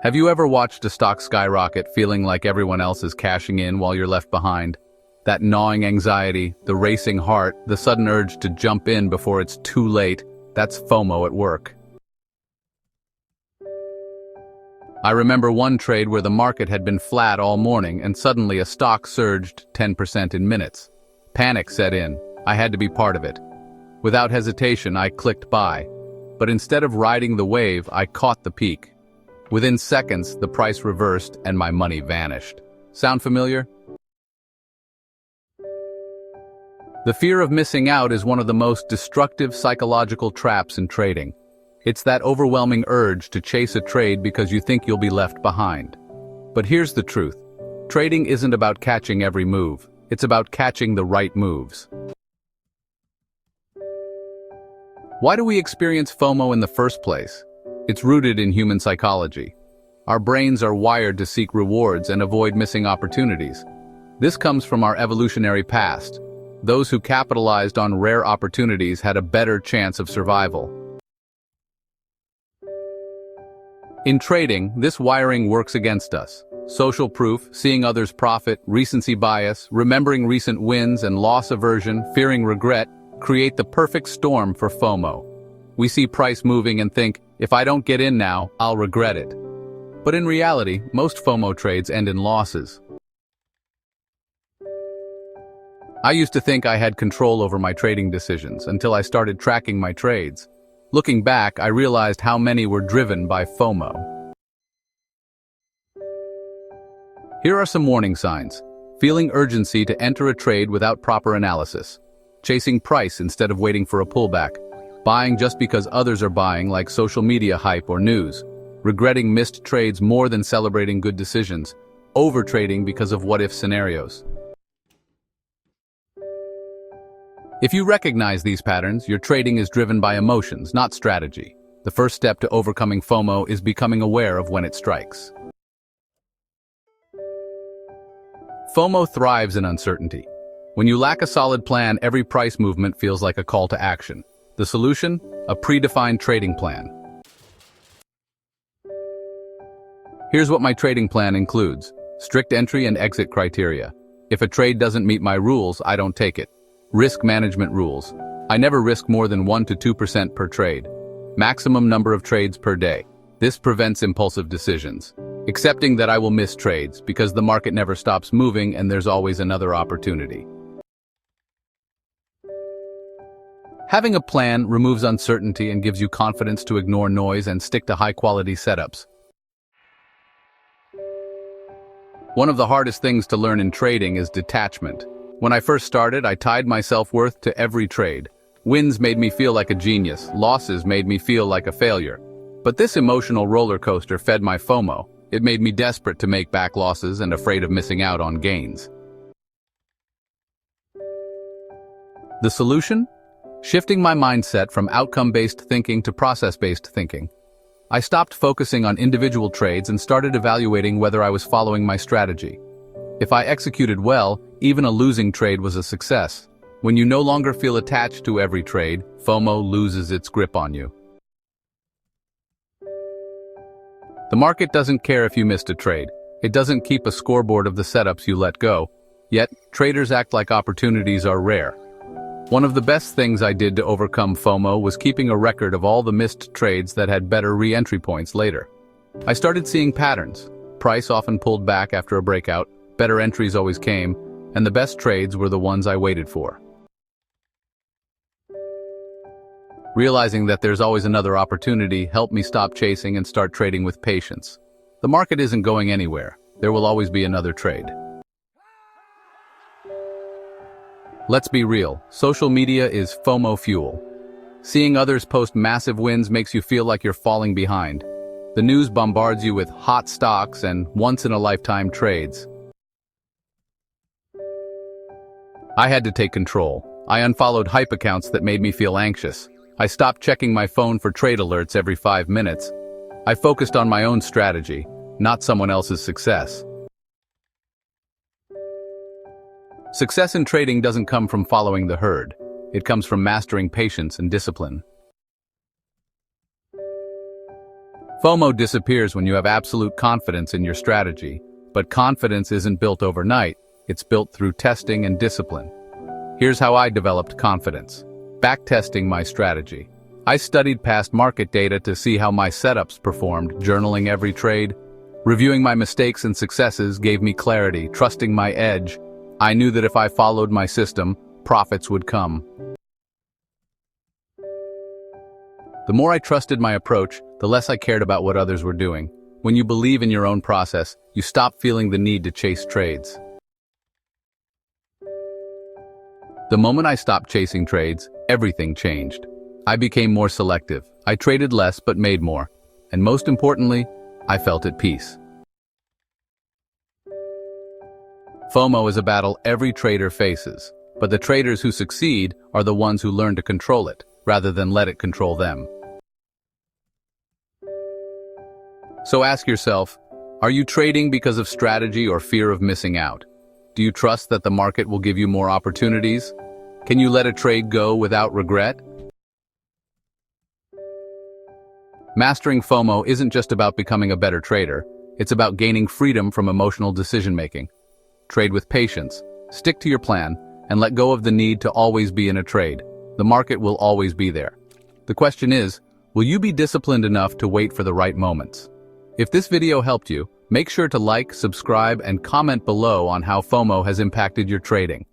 Have you ever watched a stock skyrocket feeling like everyone else is cashing in while you're left behind? That gnawing anxiety, the racing heart, the sudden urge to jump in before it's too late, that's FOMO at work. I remember one trade where the market had been flat all morning and suddenly a stock surged 10% in minutes. Panic set in. I had to be part of it. Without hesitation, I clicked buy. But instead of riding the wave, I caught the peak. Within seconds, the price reversed and my money vanished. Sound familiar? The fear of missing out is one of the most destructive psychological traps in trading. It's that overwhelming urge to chase a trade because you think you'll be left behind. But here's the truth. Trading isn't about catching every move. It's about catching the right moves. Why do we experience FOMO in the first place? It's rooted in human psychology. Our brains are wired to seek rewards and avoid missing opportunities. This comes from our evolutionary past. Those who capitalized on rare opportunities had a better chance of survival. In trading, this wiring works against us. Social proof, seeing others profit, recency bias, remembering recent wins and loss aversion, fearing regret, create the perfect storm for FOMO. We see price moving and think, if I don't get in now, I'll regret it. But in reality, most FOMO trades end in losses. I used to think I had control over my trading decisions until I started tracking my trades. Looking back, I realized how many were driven by FOMO. Here are some warning signs. Feeling urgency to enter a trade without proper analysis. Chasing price instead of waiting for a pullback. Buying just because others are buying, like social media hype or news. Regretting missed trades more than celebrating good decisions. Overtrading because of what-if scenarios. If you recognize these patterns, your trading is driven by emotions, not strategy. The first step to overcoming FOMO is becoming aware of when it strikes. FOMO thrives in uncertainty. When you lack a solid plan, every price movement feels like a call to action. The solution? A predefined trading plan. Here's what my trading plan includes. Strict entry and exit criteria. If a trade doesn't meet my rules, I don't take it. Risk management rules. I never risk more than 1 to 2% per trade. Maximum number of trades per day. This prevents impulsive decisions. Accepting that I will miss trades because the market never stops moving and there's always another opportunity. Having a plan removes uncertainty and gives you confidence to ignore noise and stick to high-quality setups. One of the hardest things to learn in trading is detachment. When I first started, I tied my self-worth to every trade. Wins made me feel like a genius, losses made me feel like a failure. But this emotional roller coaster fed my FOMO. It made me desperate to make back losses and afraid of missing out on gains. The solution? Shifting my mindset from outcome-based thinking to process-based thinking. I stopped focusing on individual trades and started evaluating whether I was following my strategy. If I executed well, even a losing trade was a success. When you no longer feel attached to every trade, FOMO loses its grip on you. The market doesn't care if you missed a trade. It doesn't keep a scoreboard of the setups you let go. Yet, traders act like opportunities are rare. One of the best things I did to overcome FOMO was keeping a record of all the missed trades that had better re-entry points later. I started seeing patterns. Price often pulled back after a breakout, better entries always came, and the best trades were the ones I waited for. Realizing that there's always another opportunity helped me stop chasing and start trading with patience. The market isn't going anywhere. There will always be another trade. Let's be real, social media is FOMO fuel. Seeing others post massive wins makes you feel like you're falling behind. The news bombards you with hot stocks and once-in-a-lifetime trades. I had to take control. I unfollowed hype accounts that made me feel anxious. I stopped checking my phone for trade alerts every 5 minutes. I focused on my own strategy, not someone else's success. Success in trading doesn't come from following the herd. It comes from mastering patience and discipline. FOMO disappears when you have absolute confidence in your strategy, but confidence isn't built overnight, it's built through testing and discipline. Here's how I developed confidence. Backtesting my strategy. I studied past market data to see how my setups performed, journaling every trade. Reviewing my mistakes and successes gave me clarity, trusting my edge. I knew that if I followed my system, profits would come. The more I trusted my approach, the less I cared about what others were doing. When you believe in your own process, you stop feeling the need to chase trades. The moment I stopped chasing trades, everything changed. I became more selective. I traded less but made more. And most importantly, I felt at peace. FOMO is a battle every trader faces, but the traders who succeed are the ones who learn to control it, rather than let it control them. So ask yourself, are you trading because of strategy or fear of missing out? Do you trust that the market will give you more opportunities? Can you let a trade go without regret? Mastering FOMO isn't just about becoming a better trader, it's about gaining freedom from emotional decision-making. Trade with patience, stick to your plan, and let go of the need to always be in a trade. The market will always be there. The question is, will you be disciplined enough to wait for the right moments? If this video helped you, make sure to like, subscribe, and comment below on how FOMO has impacted your trading.